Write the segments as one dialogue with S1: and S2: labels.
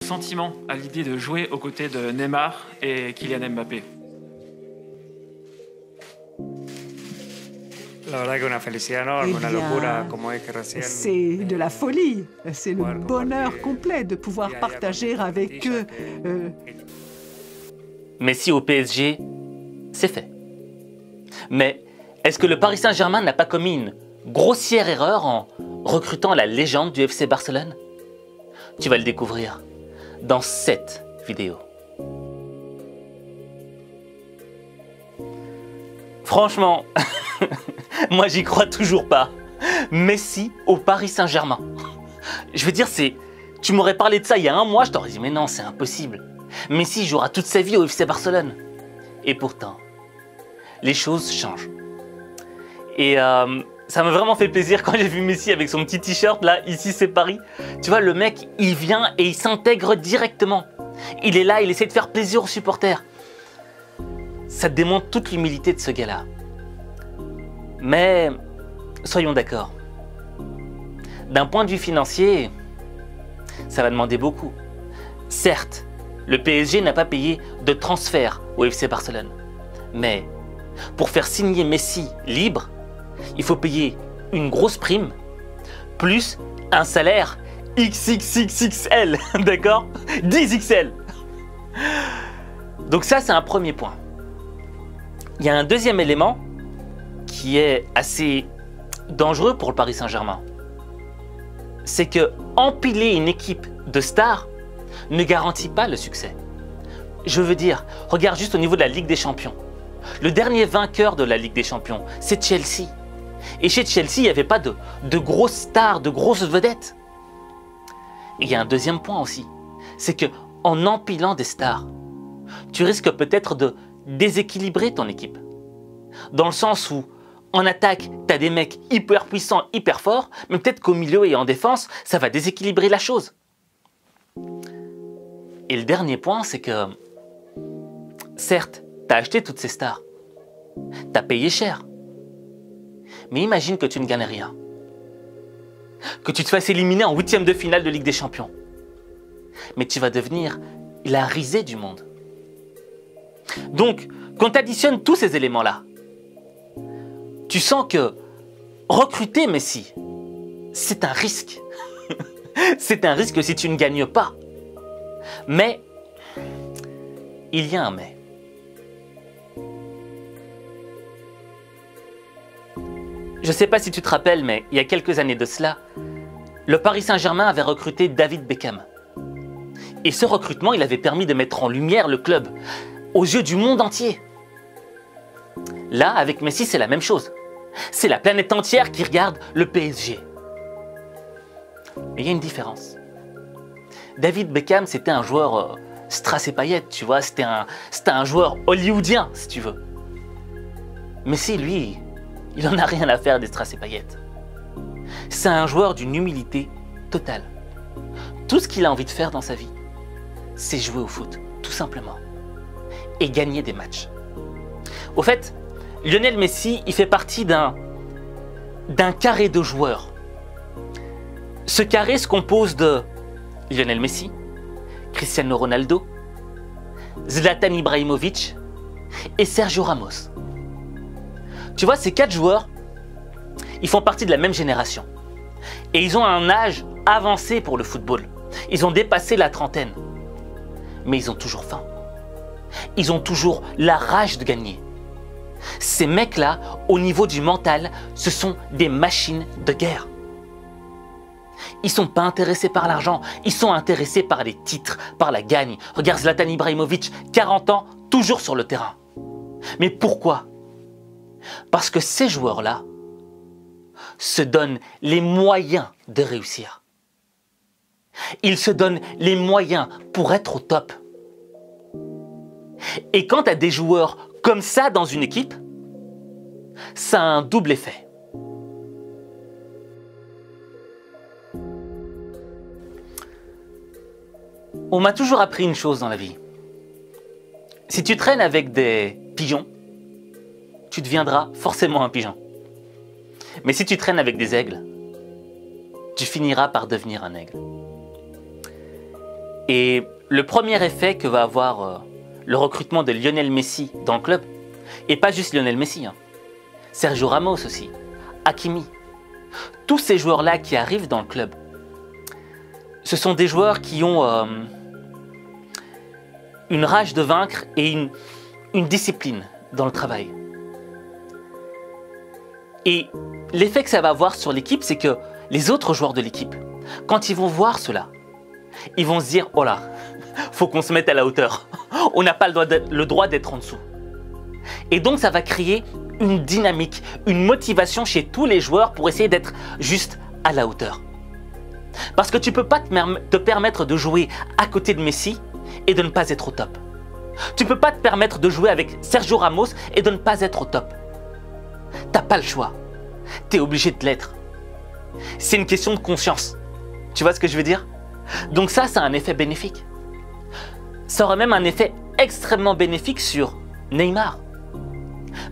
S1: sentiment à l'idée de jouer aux côtés de Neymar et Kylian Mbappé?
S2: La verdad que una felicidad enorme, una locura, como dije recién.
S3: C'est de la folie, c'est le bonheur complet de pouvoir partager avec eux.
S4: Messi au PSG, c'est fait. Mais est-ce que le Paris Saint-Germain n'a pas commis une grossière erreur en recrutant la légende du FC Barcelone? Tu vas le découvrir dans cette vidéo. Franchement, moi j'y crois toujours pas. Messi au Paris Saint-Germain. Je veux dire, tu m'aurais parlé de ça il y a un mois, je t'aurais dit mais non, c'est impossible. Messi jouera toute sa vie au FC Barcelone. Et pourtant, les choses changent. Et ça m'a vraiment fait plaisir quand j'ai vu Messi avec son petit t-shirt là, ici c'est Paris. Tu vois, le mec, il vient et il s'intègre directement. Il est là, il essaie de faire plaisir aux supporters. Ça démontre toute l'humilité de ce gars-là. Mais, soyons d'accord. D'un point de vue financier, ça va demander beaucoup. Certes, le PSG n'a pas payé de transfert au FC Barcelone. Mais, pour faire signer Messi libre, il faut payer une grosse prime, plus un salaire XXXXL, d'accord? 10XL. Donc ça, c'est un premier point. Il y a un deuxième élément qui est assez dangereux pour le Paris Saint-Germain. C'est que empiler une équipe de stars ne garantit pas le succès. Je veux dire, regarde juste au niveau de la Ligue des Champions. Le dernier vainqueur de la Ligue des Champions, c'est Chelsea. Et chez Chelsea, il n'y avait pas de grosses stars, de grosses vedettes. Et il y a un deuxième point aussi. C'est qu'en empilant des stars, tu risques peut-être de déséquilibrer ton équipe. Dans le sens où, en attaque, tu as des mecs hyper puissants, hyper forts, mais peut-être qu'au milieu et en défense, ça va déséquilibrer la chose. Et le dernier point, c'est que, certes, tu as acheté toutes ces stars. Tu as payé cher. Mais imagine que tu ne gagnes rien. Que tu te fasses éliminer en 8e de finale de Ligue des Champions. Mais tu vas devenir la risée du monde. Donc, quand tu additionnes tous ces éléments-là, tu sens que recruter Messi, c'est un risque. C'est un risque si tu ne gagnes pas. Mais, il y a un mais. Je ne sais pas si tu te rappelles, mais il y a quelques années de cela, le Paris Saint-Germain avait recruté David Beckham. Et ce recrutement, il avait permis de mettre en lumière le club aux yeux du monde entier. Là, avec Messi, c'est la même chose. C'est la planète entière qui regarde le PSG. Mais il y a une différence. David Beckham, c'était un joueur strass et paillettes, tu vois. C'était un joueur hollywoodien, si tu veux. Messi, lui, il n'en a rien à faire des strass et paillettes. C'est un joueur d'une humilité totale. Tout ce qu'il a envie de faire dans sa vie, c'est jouer au foot, tout simplement. Et gagner des matchs. Au fait, Lionel Messi, il fait partie d'un carré de joueurs. Ce carré se compose de Lionel Messi, Cristiano Ronaldo, Zlatan Ibrahimovic et Sergio Ramos. Tu vois, ces 4 joueurs, ils font partie de la même génération. Et ils ont un âge avancé pour le football. Ils ont dépassé la trentaine. Mais ils ont toujours faim. Ils ont toujours la rage de gagner. Ces mecs-là, au niveau du mental, ce sont des machines de guerre. Ils ne sont pas intéressés par l'argent, ils sont intéressés par les titres, par la gagne. Regarde Zlatan Ibrahimovic, 40 ans, toujours sur le terrain. Mais pourquoi ? Parce que ces joueurs-là se donnent les moyens de réussir. Ils se donnent les moyens pour être au top. Et quand tu as des joueurs comme ça dans une équipe, ça a un double effet. On m'a toujours appris une chose dans la vie. Si tu traînes avec des pigeons, tu deviendras forcément un pigeon. Mais si tu traînes avec des aigles, tu finiras par devenir un aigle. Et le premier effet que va avoir le recrutement de Lionel Messi dans le club, et pas juste Lionel Messi, hein, Sergio Ramos aussi, Hakimi, tous ces joueurs-là qui arrivent dans le club, ce sont des joueurs qui ont une rage de vaincre et une discipline dans le travail. Et l'effet que ça va avoir sur l'équipe, c'est que les autres joueurs de l'équipe, quand ils vont voir cela, ils vont se dire « Oh là, faut qu'on se mette à la hauteur. On n'a pas le droit d'être en dessous. » Et donc ça va créer une dynamique, une motivation chez tous les joueurs pour essayer d'être juste à la hauteur. Parce que tu ne peux pas te permettre de jouer à côté de Messi et de ne pas être au top. Tu ne peux pas te permettre de jouer avec Sergio Ramos et de ne pas être au top. Tu n'as pas le choix. Tu es obligé de l'être. C'est une question de conscience. Tu vois ce que je veux dire? Donc ça a un effet bénéfique. Ça aura même un effet extrêmement bénéfique sur Neymar.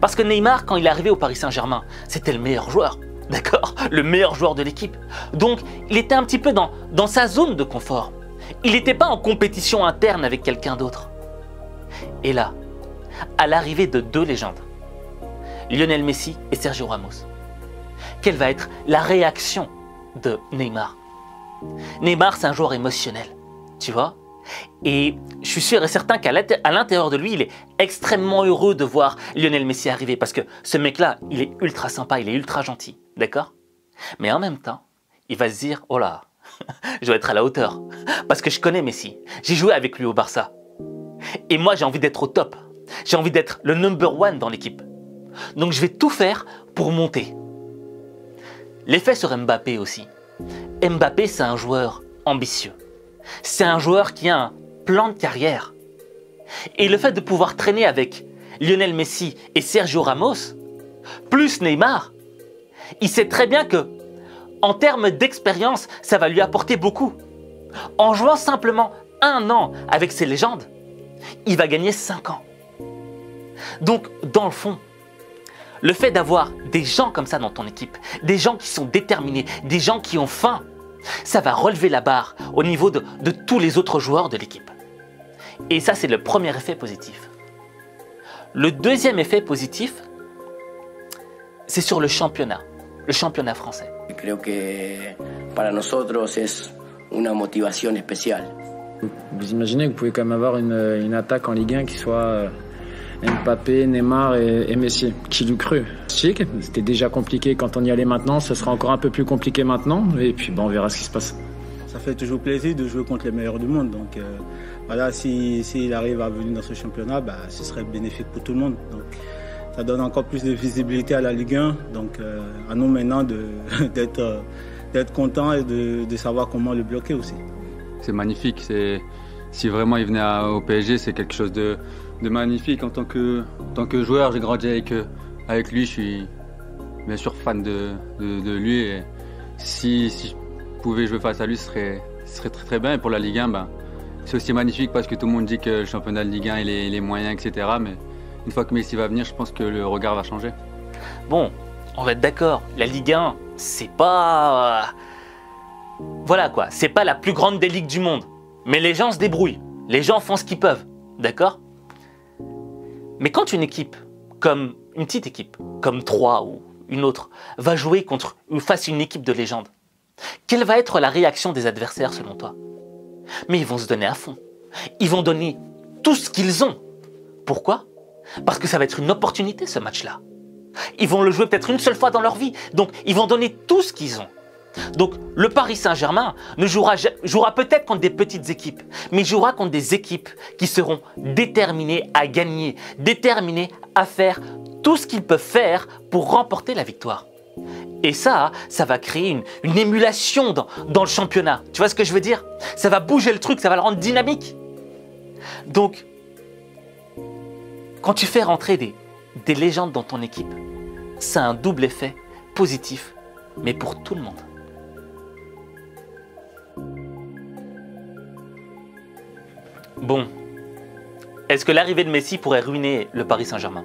S4: Parce que Neymar, quand il est arrivé au Paris Saint-Germain, c'était le meilleur joueur. D'accord? Le meilleur joueur de l'équipe. Donc, il était un petit peu dans sa zone de confort. Il n'était pas en compétition interne avec quelqu'un d'autre. Et là, à l'arrivée de deux légendes, Lionel Messi et Sergio Ramos, quelle va être la réaction de Neymar? Neymar, c'est un joueur émotionnel, tu vois? Et je suis sûr et certain qu'à l'intérieur de lui, il est extrêmement heureux de voir Lionel Messi arriver parce que ce mec-là, il est ultra sympa, il est ultra gentil, d'accord? Mais en même temps, il va se dire, oh là, je dois être à la hauteur parce que je connais Messi, j'ai joué avec lui au Barça. Et moi, j'ai envie d'être au top, j'ai envie d'être le number one dans l'équipe. Donc je vais tout faire pour monter. L'effet sur Mbappé aussi. Mbappé, c'est un joueur ambitieux. C'est un joueur qui a un plan de carrière. Et le fait de pouvoir traîner avec Lionel Messi et Sergio Ramos, plus Neymar, il sait très bien que, en termes d'expérience, ça va lui apporter beaucoup. En jouant simplement 1 an avec ces légendes, il va gagner 5 ans. Donc, dans le fond, le fait d'avoir des gens comme ça dans ton équipe, des gens qui sont déterminés, des gens qui ont faim, ça va relever la barre au niveau de tous les autres joueurs de l'équipe. Et ça, c'est le premier effet positif. Le deuxième effet positif, c'est sur le championnat français.
S5: Creo que para nosotros es una motivación especial.
S6: Vous imaginez que vous pouvez quand même avoir une attaque en Ligue 1 qui soit Mbappé, Neymar et Messi. Qui l'eût cru? C'était déjà compliqué quand on y allait maintenant, ce sera encore un peu plus compliqué maintenant, et puis bon, on verra ce qui se passe.
S7: Ça fait toujours plaisir de jouer contre les meilleurs du monde, donc voilà, s'il arrive à venir dans ce championnat, ce serait bénéfique pour tout le monde. Donc, ça donne encore plus de visibilité à la Ligue 1, donc à nous maintenant d'être contents et de savoir comment le bloquer aussi.
S8: C'est magnifique, si vraiment il venait au PSG, c'est quelque chose de magnifique. En tant que joueur, j'ai grandi avec lui, je suis bien sûr fan de lui. Et si je pouvais jouer face à lui, ce serait très très bien. Et pour la Ligue 1, c'est aussi magnifique parce que tout le monde dit que le championnat de Ligue 1 il est moyen, etc. Mais une fois que Messi va venir, je pense que le regard va changer.
S4: Bon, on va être d'accord, la Ligue 1, c'est pas... Voilà quoi, c'est pas la plus grande des ligues du monde. Mais les gens se débrouillent, les gens font ce qu'ils peuvent, d'accord? Mais quand une équipe, comme une petite équipe, comme Troyes ou une autre, va jouer face à une équipe de légende, quelle va être la réaction des adversaires selon toi? Mais ils vont se donner à fond. Ils vont donner tout ce qu'ils ont. Pourquoi? Parce que ça va être une opportunité ce match-là. Ils vont le jouer peut-être une seule fois dans leur vie. Donc ils vont donner tout ce qu'ils ont. Donc le Paris Saint-Germain jouera peut-être contre des petites équipes, mais il jouera contre des équipes qui seront déterminées à gagner, déterminées à faire tout ce qu'ils peuvent faire pour remporter la victoire. Et ça va créer une émulation dans le championnat. Tu vois ce que je veux dire? Ça va bouger le truc, ça va le rendre dynamique. Donc, quand tu fais rentrer des légendes dans ton équipe, ça a un double effet positif, mais pour tout le monde. Bon, est-ce que l'arrivée de Messi pourrait ruiner le Paris Saint-Germain?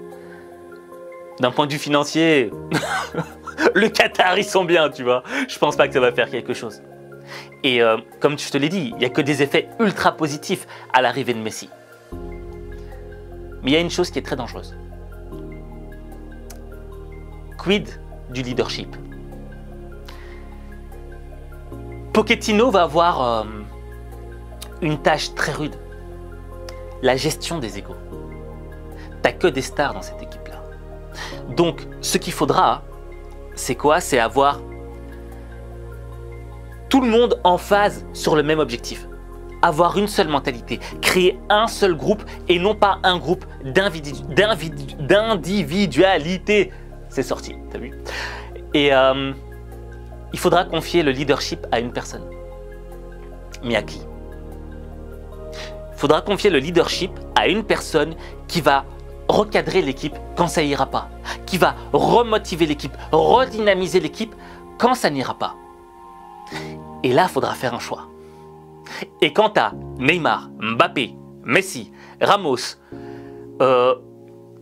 S4: D'un point de vue financier, le Qatar, ils sont bien, tu vois. Je pense pas que ça va faire quelque chose. Et comme je te l'ai dit, il n'y a que des effets ultra positifs à l'arrivée de Messi. Mais il y a une chose qui est très dangereuse. Quid du leadership? Pochettino va avoir une tâche très rude. La gestion des égos. T'as que des stars dans cette équipe-là. Donc, ce qu'il faudra, c'est quoi? C'est avoir tout le monde en phase sur le même objectif. Avoir une seule mentalité. Créer un seul groupe et non pas un groupe d'individualité. C'est sorti, t'as vu? Et il faudra confier le leadership à une personne. Mais à qui? Il faudra confier le leadership à une personne qui va recadrer l'équipe quand ça ira pas, qui va remotiver l'équipe, redynamiser l'équipe quand ça n'ira pas. Et là, il faudra faire un choix. Et quant à Neymar, Mbappé, Messi, Ramos,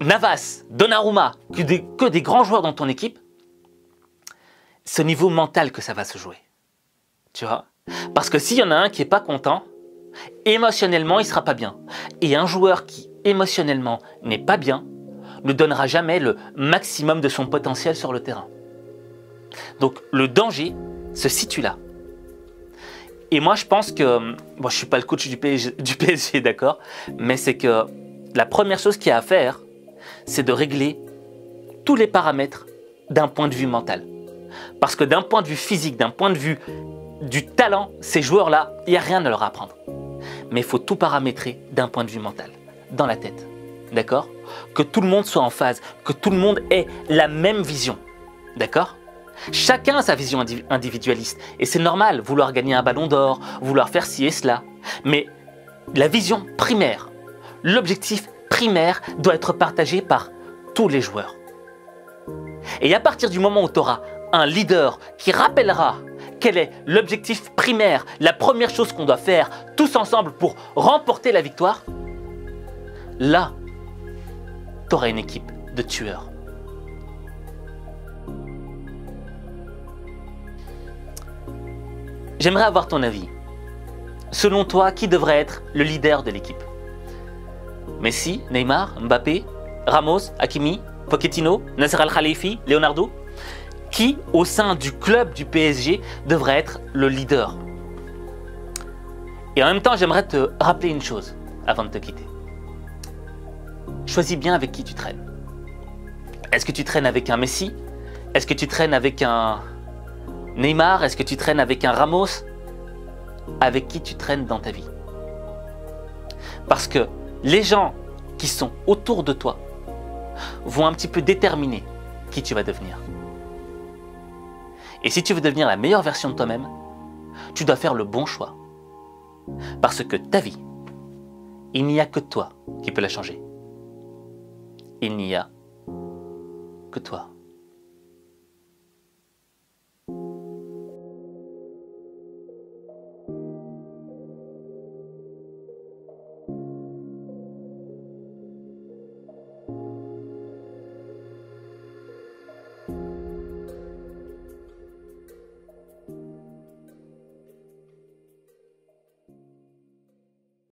S4: Navas, Donnarumma, que des grands joueurs dans ton équipe, c'est au niveau mental que ça va se jouer. Tu vois? Parce que s'il y en a un qui n'est pas content, émotionnellement, il ne sera pas bien. Et un joueur qui, émotionnellement, n'est pas bien, ne donnera jamais le maximum de son potentiel sur le terrain. Donc, le danger se situe là. Et moi, je pense que... Bon, je ne suis pas le coach du PSG, d'accord? Mais c'est que la première chose qu'il y a à faire, c'est de régler tous les paramètres d'un point de vue mental. Parce que d'un point de vue physique, d'un point de vue du talent, ces joueurs-là, il n'y a rien à leur apprendre. Mais il faut tout paramétrer d'un point de vue mental, dans la tête. D'accord? Que tout le monde soit en phase, que tout le monde ait la même vision. D'accord? Chacun a sa vision individualiste. Et c'est normal, vouloir gagner un ballon d'or, vouloir faire ci et cela. Mais la vision primaire, l'objectif primaire doit être partagé par tous les joueurs. Et à partir du moment où tu auras un leader qui rappellera quel est l'objectif primaire, la première chose qu'on doit faire tous ensemble pour remporter la victoire, là, tu auras une équipe de tueurs. J'aimerais avoir ton avis. Selon toi, qui devrait être le leader de l'équipe? Messi, Neymar, Mbappé, Ramos, Hakimi, Pochettino, Nasser Al-Khelaifi, Leonardo? Qui, au sein du club du PSG, devrait être le leader? Et en même temps, j'aimerais te rappeler une chose avant de te quitter. Choisis bien avec qui tu traînes. Est-ce que tu traînes avec un Messi? Est-ce que tu traînes avec un Neymar? Est-ce que tu traînes avec un Ramos? Avec qui tu traînes dans ta vie? Parce que les gens qui sont autour de toi vont un petit peu déterminer qui tu vas devenir. Et si tu veux devenir la meilleure version de toi-même, tu dois faire le bon choix. Parce que ta vie, il n'y a que toi qui peux la changer. Il n'y a que toi.